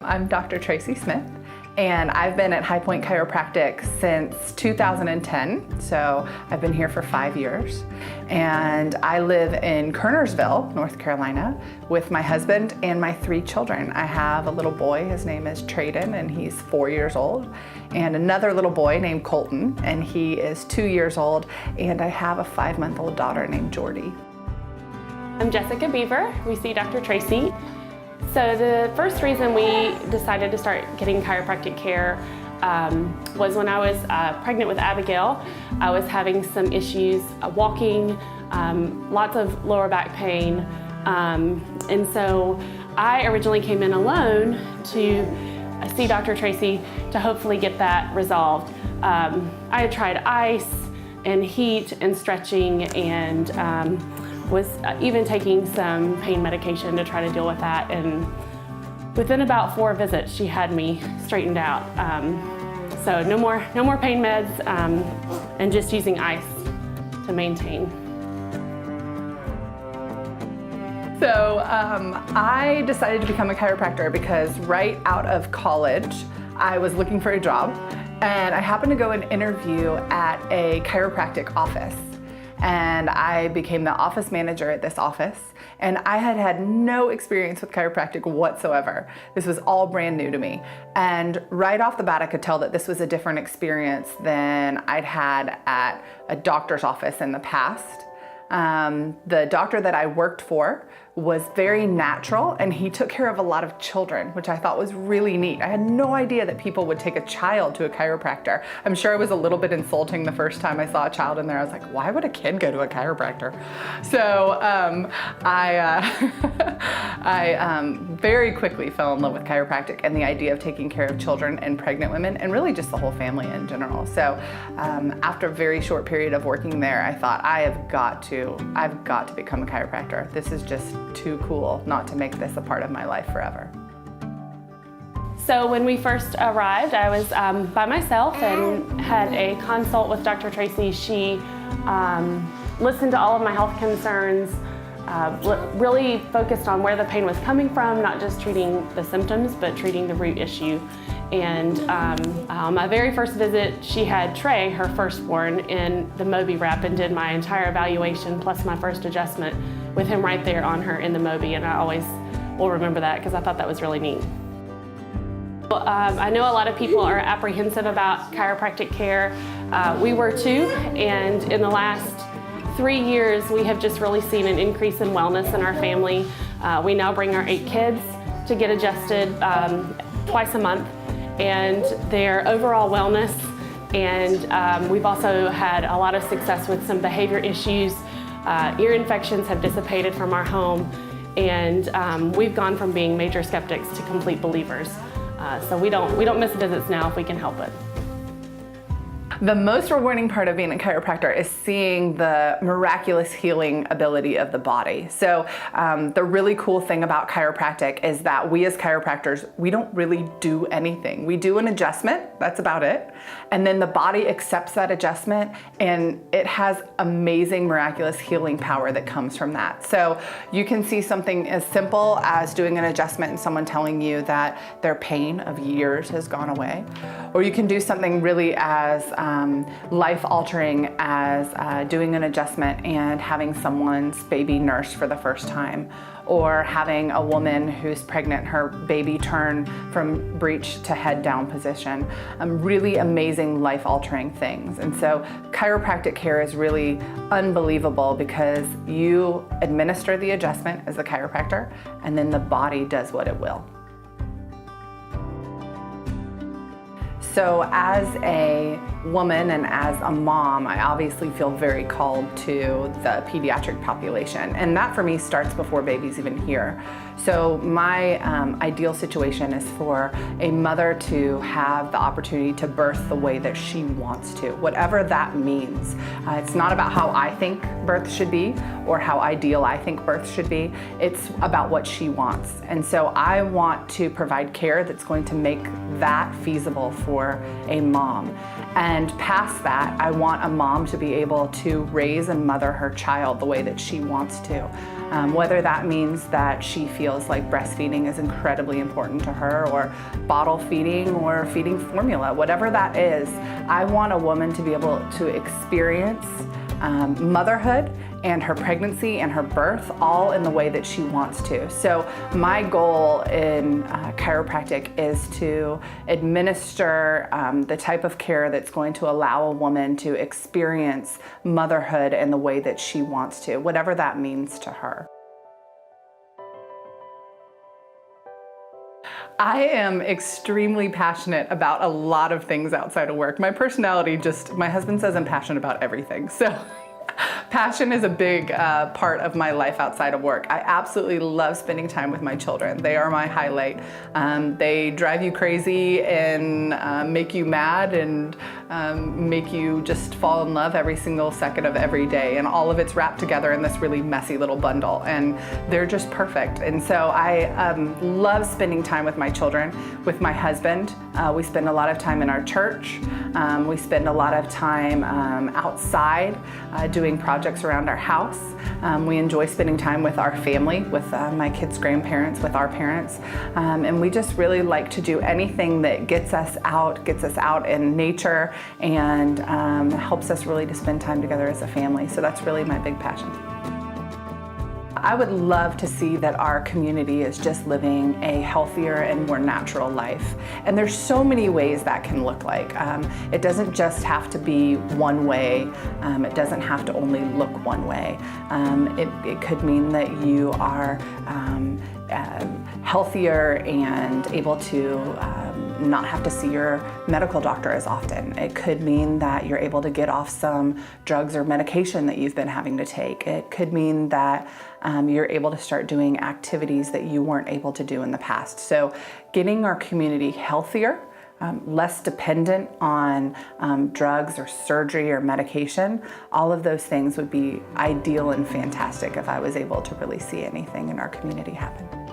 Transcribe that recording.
I'm Dr. Tracey Smith, and I've been at High Point Chiropractic since 2010, so I've been here for 5 years. And I live in Kernersville, North Carolina, with my husband and my 3 children. I have a little boy, his name is Trayden, and he's 4 years old, and another little boy named Colton, and he is 2 years old, and I have a 5-month-old daughter named Jordy. I'm Jessica Beaver. We see Dr. Tracey. So the first reason we decided to start getting chiropractic care was when I was pregnant with Abigail. I was having some issues walking, lots of lower back pain, and so I originally came in alone to see Dr. Tracey to hopefully get that resolved. I had tried ice and heat and stretching and was even taking some pain medication to try to deal with that, and within about 4 visits she had me straightened out. So no more pain meds, and just using ice to maintain. So I decided to become a chiropractor because right out of college I was looking for a job, and I happened to go and interview at a chiropractic office. And I became the office manager at this office, and I had had no experience with chiropractic whatsoever. This was all brand new to me. And right off the bat, I could tell that this was a different experience than I'd had at a doctor's office in the past. The doctor that I worked for was very natural, and he took care of a lot of children, which I thought was really neat. I had no idea that people would take a child to a chiropractor. I'm sure it was a little bit insulting the first time I saw a child in there. I was like, why would a kid go to a chiropractor? So I very quickly fell in love with chiropractic and the idea of taking care of children and pregnant women, and really just the whole family in general. So after a very short period of working there, I thought, I've got to become a chiropractor. This is just too cool not to make this a part of my life forever. So when we first arrived, I was by myself and had a consult with Dr. Tracey. She listened to all of my health concerns, really focused on where the pain was coming from, not just treating the symptoms, but treating the root issue. And my very first visit, she had Trey, her firstborn, in the Mobi wrap and did my entire evaluation plus my first adjustment with him right there on her in the Mobi, and I always will remember that because I thought that was really neat. I know a lot of people are apprehensive about chiropractic care. We were too, and in the last 3 years we have just really seen an increase in wellness in our family. We now bring our 8 kids to get adjusted twice a month, and their overall wellness, and we've also had a lot of success with some behavior issues. Ear infections have dissipated from our home, and we've gone from being major skeptics to complete believers. So we don't miss visits now if we can help it. The most rewarding part of being a chiropractor is seeing the miraculous healing ability of the body. So the really cool thing about chiropractic is that we as chiropractors, we don't really do anything. We do an adjustment, that's about it. And then the body accepts that adjustment, and it has amazing miraculous healing power that comes from that. So you can see something as simple as doing an adjustment and someone telling you that their pain of years has gone away. Or you can do something really as life-altering as doing an adjustment and having someone's baby nursed for the first time, or having a woman who's pregnant, her baby turn from breech to head down position. Really amazing life-altering things. And so chiropractic care is really unbelievable because you administer the adjustment as the chiropractor, and then the body does what it will. So as a woman and as a mom, I obviously feel very called to the pediatric population. And that for me starts before baby's even here. So my ideal situation is for a mother to have the opportunity to birth the way that she wants to, whatever that means. It's not about how I think birth should be or how ideal I think birth should be. It's about what she wants. And so I want to provide care that's going to make that feasible for a mom. And past that, I want a mom to be able to raise and mother her child the way that she wants to. whether that means that she feels like breastfeeding is incredibly important to her, or bottle feeding, or feeding formula, whatever that is. I want a woman to be able to experience motherhood and her pregnancy and her birth all in the way that she wants to. So my goal in chiropractic is to administer the type of care that's going to allow a woman to experience motherhood in the way that she wants to, whatever that means to her. I am extremely passionate about a lot of things outside of work. My personality my husband says I'm passionate about everything. So passion is a big part of my life outside of work. I absolutely love spending time with my children. They are my highlight. They drive you crazy and make you mad and make you just fall in love every single second of every day. And all of it's wrapped together in this really messy little bundle. And they're just perfect. And so I love spending time with my children, with my husband. We spend a lot of time in our church. We spend a lot of time outside doing projects around our house. We enjoy spending time with our family, with my kids' grandparents, with our parents. And we just really like to do anything that gets us out in nature and helps us really to spend time together as a family. So that's really my big passion. I would love to see that our community is just living a healthier and more natural life. And there's so many ways that can look like. It doesn't just have to be one way. It doesn't have to only look one way. It could mean that you are healthier and able to not have to see your medical doctor as often. It could mean that you're able to get off some drugs or medication that you've been having to take. It could mean that you're able to start doing activities that you weren't able to do in the past. So getting our community healthier, less dependent on drugs or surgery or medication, all of those things would be ideal and fantastic if I was able to really see anything in our community happen.